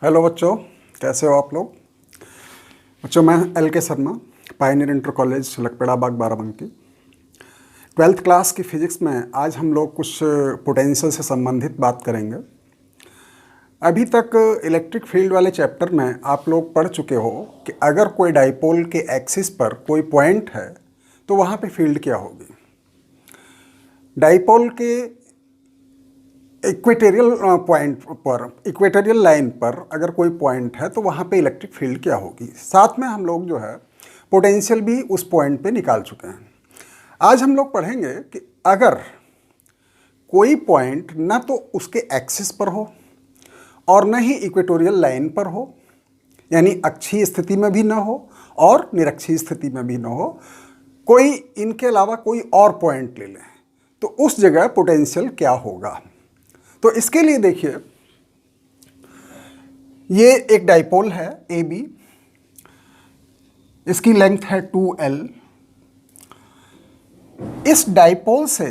Hello बच्चों, कैसे हो आप लोग। बच्चों, मैं एल के शर्मा, पायनियर इंटर कॉलेज लकपेड़ा बाग बाराबंकी। 12th क्लास की फिजिक्स में आज हम लोग कुछ पोटेंशियल से संबंधित बात करेंगे। अभी तक इलेक्ट्रिक फील्ड वाले चैप्टर में आप लोग पढ़ चुके हो कि अगर कोई डाइपोल के एक्सिस पर कोई पॉइंट है तो वहाँ पे फील्ड क्या होगी। डाइपोल के इक्वेटोरियल पॉइंट पर, इक्वेटोरियल लाइन पर अगर कोई पॉइंट है तो वहाँ पे इलेक्ट्रिक फील्ड क्या होगी। साथ में हम लोग जो है पोटेंशियल भी उस पॉइंट पे निकाल चुके हैं। आज हम लोग पढ़ेंगे कि अगर कोई पॉइंट ना तो उसके एक्सिस पर हो और न ही इक्वेटोरियल लाइन पर हो, यानी अक्षीय स्थिति में भी ना हो और निरक्षीय स्थिति में भी ना हो, कोई इनके अलावा कोई और पॉइंट ले लें तो उस जगह पोटेंशियल क्या होगा। तो इसके लिए देखिए, ये एक डाइपोल है ए बी, इसकी लेंथ है 2L। इस डाइपोल से,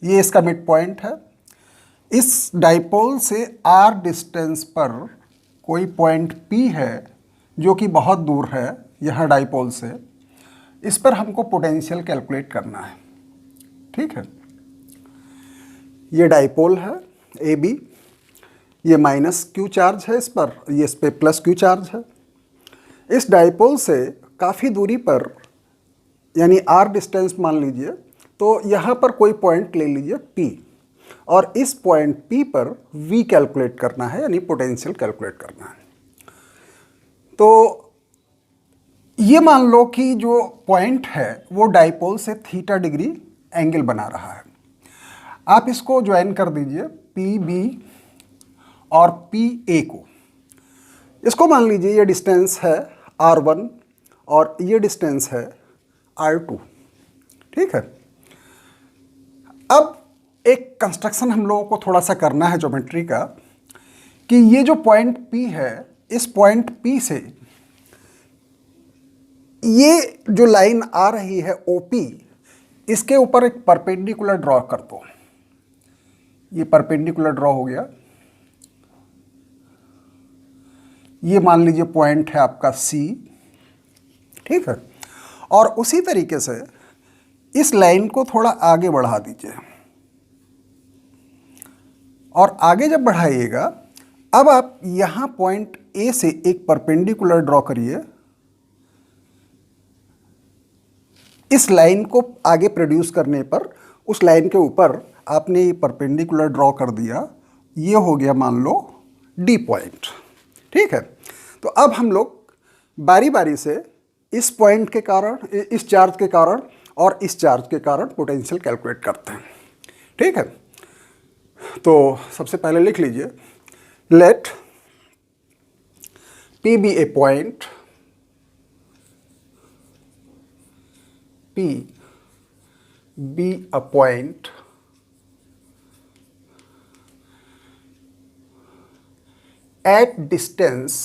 ये इसका मिड पॉइंट है, इस डाइपोल से r डिस्टेंस पर कोई पॉइंट P है जो कि बहुत दूर है यहाँ डाइपोल से। इस पर हमको पोटेंशियल कैलकुलेट करना है। ठीक है, ये डाइपोल है ए बी, ये माइनस क्यू चार्ज है इस पर, ये इस पर प्लस क्यू चार्ज है। इस डाइपोल से काफ़ी दूरी पर, यानी r डिस्टेंस मान लीजिए, तो यहाँ पर कोई पॉइंट ले लीजिए P, और इस पॉइंट P पर V कैलकुलेट करना है, यानी पोटेंशियल कैलकुलेट करना है। तो ये मान लो कि जो पॉइंट है वो डाइपोल से थीटा डिग्री एंगल बना रहा है। आप इसको ज्वाइन कर दीजिए PB और PA को। इसको मान लीजिए ये डिस्टेंस है R1 और ये डिस्टेंस है R2। ठीक है, अब एक कंस्ट्रक्शन हम लोगों को थोड़ा सा करना है ज्योमेट्री का, कि ये जो पॉइंट P है, इस पॉइंट P से ये जो लाइन आ रही है OP, इसके ऊपर एक परपेंडिकुलर ड्रॉ कर दो। ये परपेंडिकुलर ड्रॉ हो गया। ये मान लीजिए पॉइंट है आपका C। ठीक है, और उसी तरीके से इस लाइन को थोड़ा आगे बढ़ा दीजिए, और आगे जब बढ़ाइएगा, अब आप यहाँ पॉइंट A से एक परपेंडिकुलर ड्रॉ करिए। इस लाइन को आगे प्रोड्यूस करने पर उस लाइन के ऊपर आपने ये परपेंडिकुलर ड्रॉ कर दिया। ये हो गया मान लो D पॉइंट। ठीक है, तो अब हम लोग बारी बारी से इस पॉइंट के कारण, इस चार्ज के कारण और इस चार्ज के कारण पोटेंशियल कैलकुलेट करते हैं। ठीक है, तो सबसे पहले लिख लीजिए, let P be a point, P be a point at distance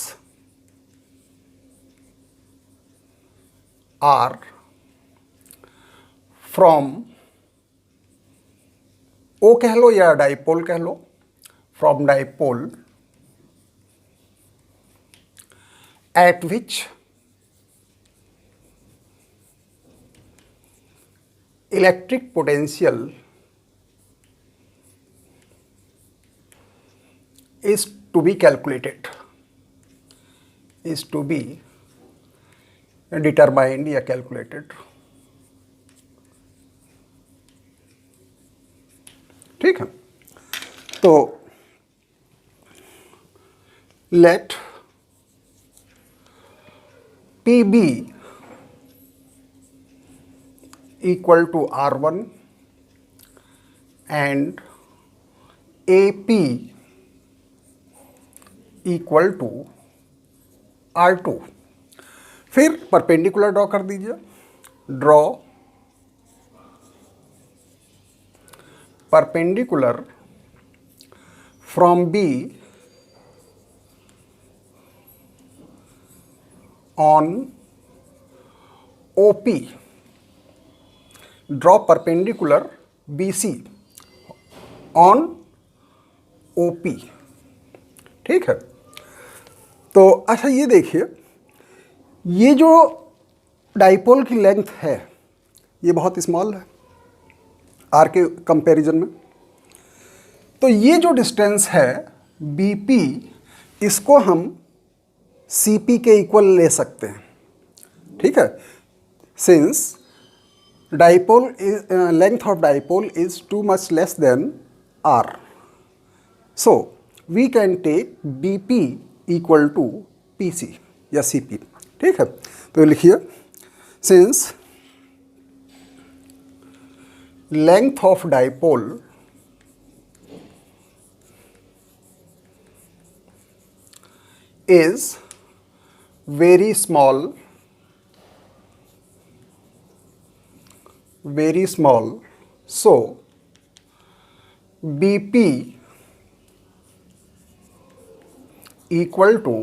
R from O कह लो या डाइपोल कह लो, from dipole at which electric potential is to be calculated, is to be determined या calculated। ठीक है, तो let PB equal to R1 and AP equal to R2। फिर perpendicular draw कर दीजिए, draw perpendicular from B on OP, draw perpendicular BC on OP। ठीक है, तो अच्छा ये देखिए, ये जो डाइपोल की लेंथ है ये बहुत स्मॉल है आर के कंपैरिजन में। तो ये जो डिस्टेंस है BP, इसको हम CP के इक्वल ले सकते हैं, ठीक है। Since dipole length of dipole is too much less than R, so we can take BP equal to PC या CP, ठीक है। तो लिखिए, since length of dipole is very small, so BP equal to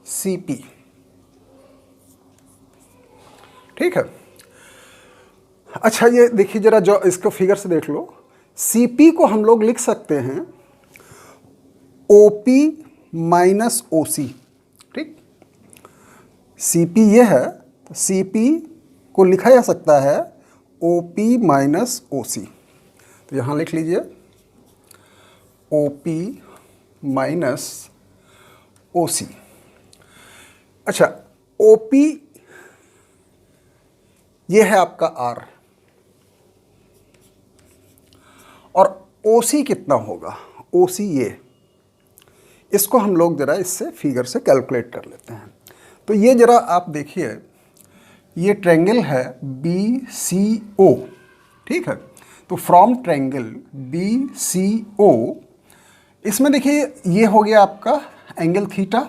CP, ठीक है। अच्छा ये देखिए जरा, जो इसको फिगर से देख लो, CP को हम लोग लिख सकते हैं OP माइनस OC, ठीक। CP ये है, तो CP को लिखा जा सकता है OP माइनस OC। तो यहाँ लिख लीजिए OP माइनस OC। अच्छा, OP ये है आपका R, और OC कितना होगा, OC ये, इसको हम लोग जरा इससे फिगर से कैलकुलेट कर लेते हैं। तो ये जरा आप देखिए, ये ट्रायंगल है BCO, ठीक है। तो फ्रॉम ट्रायंगल BCO, इसमें देखिए ये हो गया आपका एंगल थीटा,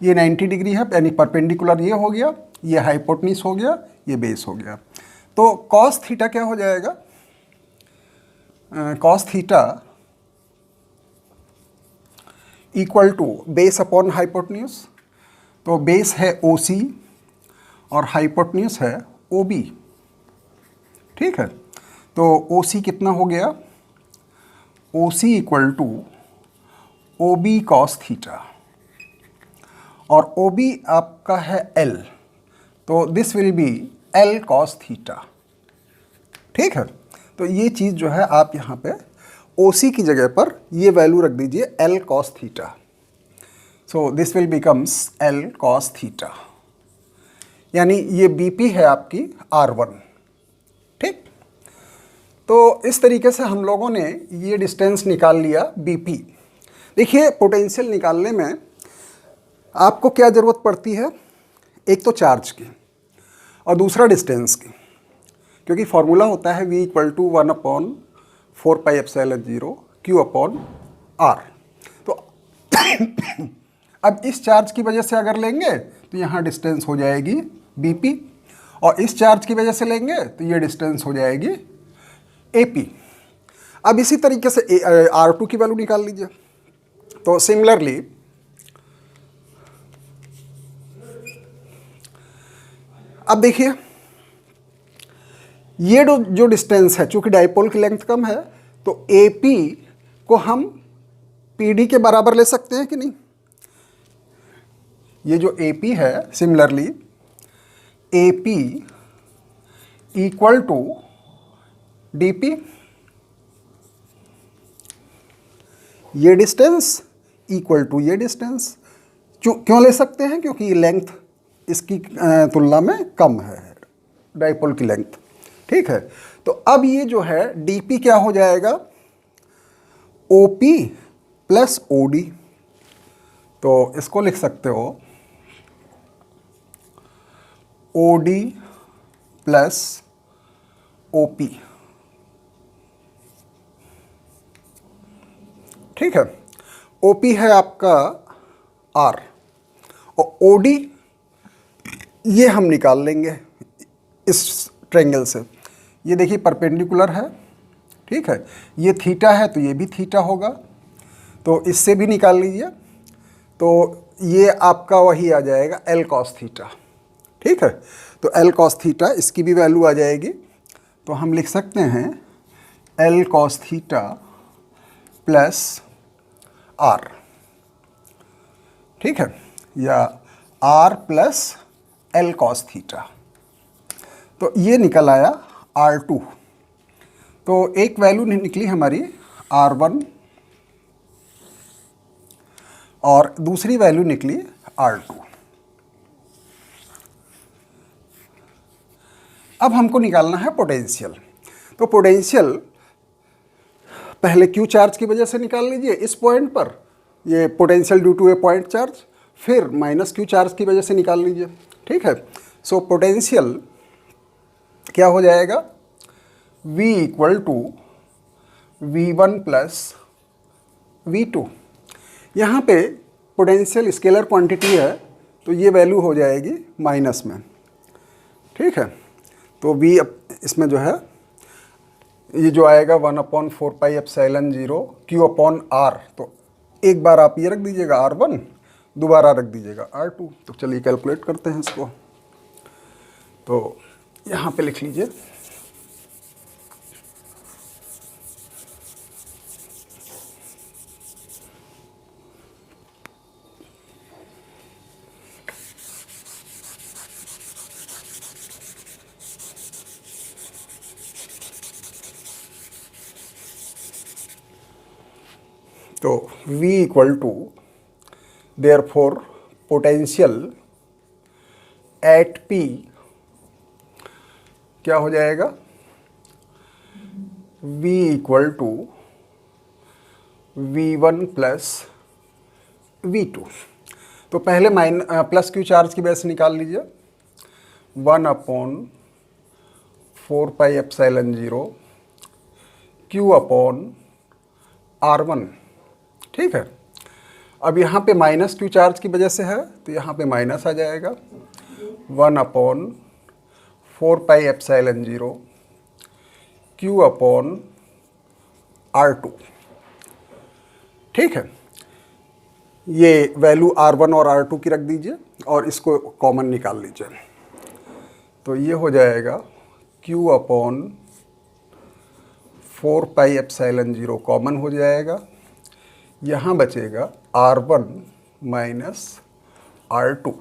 ये 90 डिग्री है यानी परपेंडिकुलर, ये हो गया, ये हाइपोटेन्यूज हो गया, ये बेस हो गया। तो कॉस थीटा क्या हो जाएगा, cos theta equal to base upon hypotenuse. तो बेस है OC और हाइपोटेन्यूज है OB, ठीक है। तो OC कितना हो गया, OC equal to OB cos theta, और OB आपका है L, तो this will be L cos theta, ठीक है। तो ये चीज़ जो है आप यहाँ पे OC की जगह पर ये वैल्यू रख दीजिए L cos theta, so this will becomes L cos theta, यानी ये BP है आपकी R1, ठीक। तो इस तरीके से हम लोगों ने ये डिस्टेंस निकाल लिया BP। देखिए पोटेंशियल निकालने में आपको क्या ज़रूरत पड़ती है, एक तो चार्ज की और दूसरा डिस्टेंस की, क्योंकि फॉर्मूला होता है V equal to 1/4πε0 Q upon R। तो अब इस चार्ज की वजह से अगर लेंगे तो यहाँ डिस्टेंस हो जाएगी BP, और इस चार्ज की वजह से लेंगे तो ये डिस्टेंस हो जाएगी AP। अब इसी तरीके से R2 की वैल्यू निकाल लीजिए। तो सिमिलरली अब देखिए, ये जो डिस्टेंस है, चूंकि डाइपोल की लेंथ कम है, तो AP को हम PD के बराबर ले सकते हैं कि नहीं। ये जो AP है, similarly AP equal to DP, ये डिस्टेंस इक्वल टू ये डिस्टेंस। क्यों ले सकते हैं, क्योंकि लेंथ इसकी तुलना में कम है, डाइपोल की लेंथ, ठीक है। तो अब ये जो है DP क्या हो जाएगा, OP प्लस OD। तो इसको लिख सकते हो OD प्लस OP, ठीक है। OP है आपका R, और OD ये हम निकाल लेंगे इस ट्रायंगल से। ये देखिए परपेंडिकुलर है, ठीक है। ये थीटा है तो ये भी थीटा होगा, तो इससे भी निकाल लीजिए। तो ये आपका वही आ जाएगा L cos थीटा, ठीक है। तो L cos थीटा, इसकी भी वैल्यू आ जाएगी। तो हम लिख सकते हैं L cos theta plus R, ठीक है। या R plus L cos theta. तो ये निकल आया R2। तो एक वैल्यू निकली हमारी R1 और दूसरी वैल्यू निकली R2। अब हमको निकालना है पोटेंशियल। तो पोटेंशियल पहले Q चार्ज की वजह से निकाल लीजिए इस पॉइंट पर, ये potential due to a point charge, फिर माइनस Q चार्ज की वजह से निकाल लीजिए। ठीक है। सो पोटेंशियल क्या हो जाएगा, V equal to V1 plus V2। यहाँ पे पोटेंशियल स्केलर क्वांटिटी है तो ये वैल्यू हो जाएगी माइनस में। ठीक है। तो V इसमें जो है ये जो आएगा 1/4πε0 Q/R। तो एक बार आप ये रख दीजिएगा R1, दोबारा रख दीजिएगा R2। तो चलिए कैलकुलेट करते हैं इसको। तो यहाँ पे लिख लीजिए तो V equal to therefore potential at P क्या हो जाएगा, V equal to V1 plus V2। तो पहले प्लस Q चार्ज की वजह से निकाल लीजिए 1/4πε0 Q/R1। ठीक है। अब यहाँ पे माइनस Q चार्ज की वजह से है तो यहाँ पे माइनस आ जाएगा 1/4πε0 Q/R2। ठीक है। ये वैल्यू R1 और R2 की रख दीजिए और इसको कॉमन निकाल लीजिए। तो ये हो जाएगा Q/4πε0 कॉमन हो जाएगा, यहाँ बचेगा R1 माइनस R2।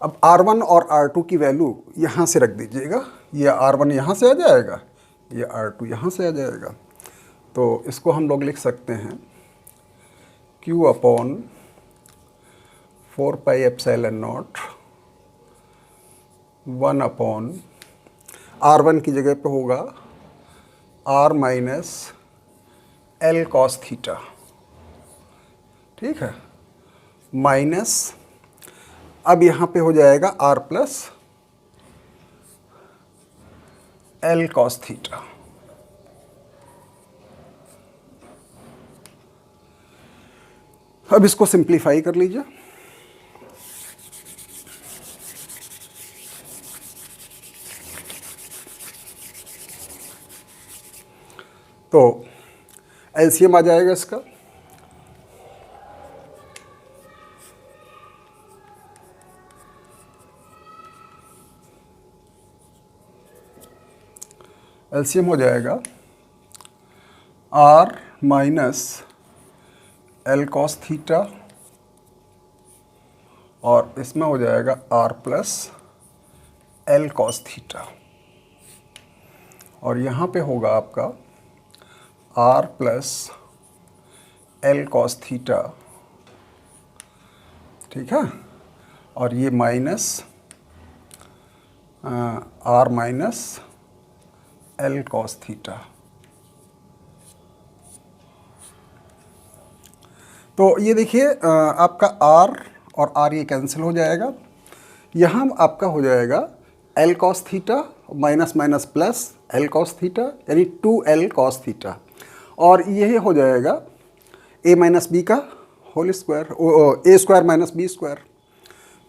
अब R1 और R2 की वैल्यू यहाँ से रख दीजिएगा। ये R1 यहाँ से आ जाएगा, ये R2 यहाँ से आ जाएगा। तो इसको हम लोग लिख सकते हैं Q/4πε0 1/R1 की जगह पे होगा R minus L cos theta. ठीक है। माइनस अब यहाँ पे हो जाएगा R plus L cos theta. अब इसको सिंप्लीफाई कर लीजिए। तो एलसीएम आ जाएगा इसका एलसीएम हो जाएगा R minus L cos theta और इसमें हो जाएगा R plus L cos theta और यहाँ पे होगा आपका R plus L cos theta. ठीक है। और ये minus R minus L cos theta. तो ये देखिए आपका R और R ये कैंसिल हो जाएगा। यहाँ आपका हो जाएगा L cos theta minus minus plus L cos theta यानी 2L कॉस थीटा और यही हो जाएगा a माइनस बी का whole square, a square minus b square.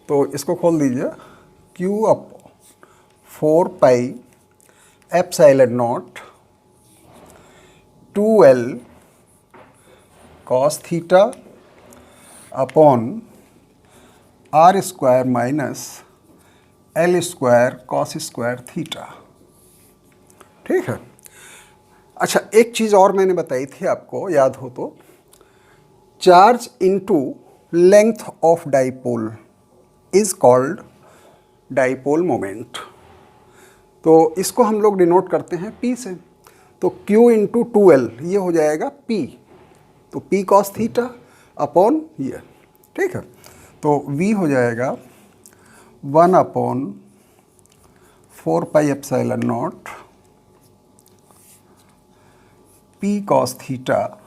तो इसको खोल दीजिए Q/4πε0 2L cos theta upon R square minus L square cos square theta. ठीक है। अच्छा, एक चीज़ और मैंने बताई थी आपको, याद हो तो, charge into length of dipole is called dipole moment. तो इसको हम लोग डिनोट करते हैं P से। तो Q इंटू 2L ये हो जाएगा P, तो P कॉस थीटा अपॉन ये, ठीक है। तो V हो जाएगा 1/4πε0 P cos theta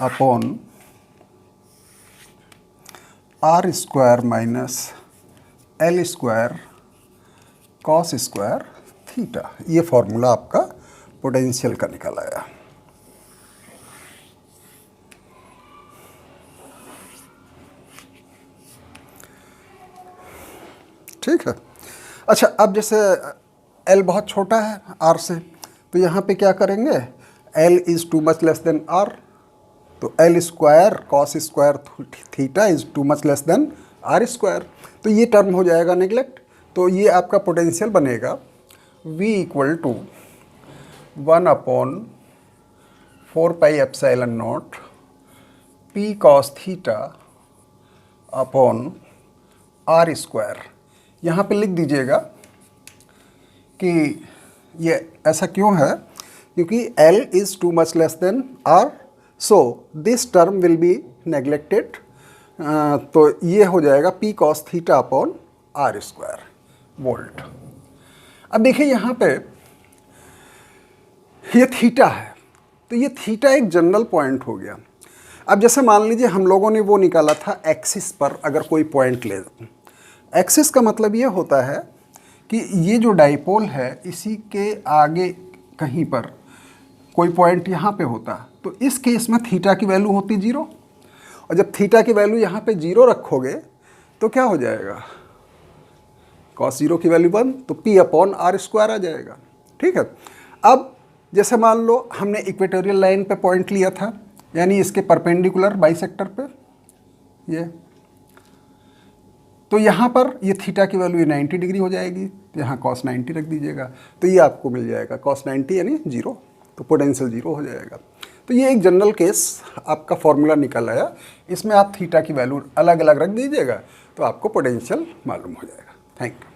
upon R square minus L square cos square theta. ये फॉर्मूला आपका पोटेंशियल का निकल आया। ठीक है। अच्छा, अब जैसे L बहुत छोटा है R से, तो यहाँ पे क्या करेंगे, L is to much less than R, तो L square cos square theta is to much less than R square, तो ये टर्म हो जाएगा नेग्लेक्ट। तो ये आपका पोटेंशियल बनेगा V equal to 1/4πε0 P cos theta upon R square. यहाँ पे लिख दीजिएगा कि ये ऐसा क्यों है, क्योंकि L is to much less than R, so this term will be neglected. तो ये हो जाएगा P cos theta upon R square volt. अब देखिए यहाँ पे ये थीटा है, तो ये थीटा एक जनरल पॉइंट हो गया। अब जैसे मान लीजिए हम लोगों ने वो निकाला था एक्सिस पर अगर कोई पॉइंट ले, एक्सिस का मतलब ये होता है कि ये जो डाइपोल है इसी के आगे कहीं पर कोई पॉइंट यहाँ पे होता, तो इस केस में थीटा की वैल्यू होती 0, और जब थीटा की वैल्यू यहाँ पे 0 रखोगे तो क्या हो जाएगा, cos 0 की वैल्यू 1, तो P अपॉन R स्क्वायर आ जाएगा। ठीक है। अब जैसे मान लो हमने इक्वेटोरियल लाइन पे पॉइंट लिया था, यानी इसके परपेंडिकुलर बाइसेक्टर पे ये, तो यहाँ पर ये थीटा की वैल्यू 90 डिग्री हो जाएगी, तो यहाँ cos 90 रख दीजिएगा, तो ये आपको मिल जाएगा cos 90 यानी 0, तो पोटेंशियल 0 हो जाएगा। तो ये एक जनरल केस आपका फॉर्मूला निकल आया, इसमें आप थीटा की वैल्यू अलग अलग रख दीजिएगा तो आपको पोटेंशियल मालूम हो जाएगा। Thank you.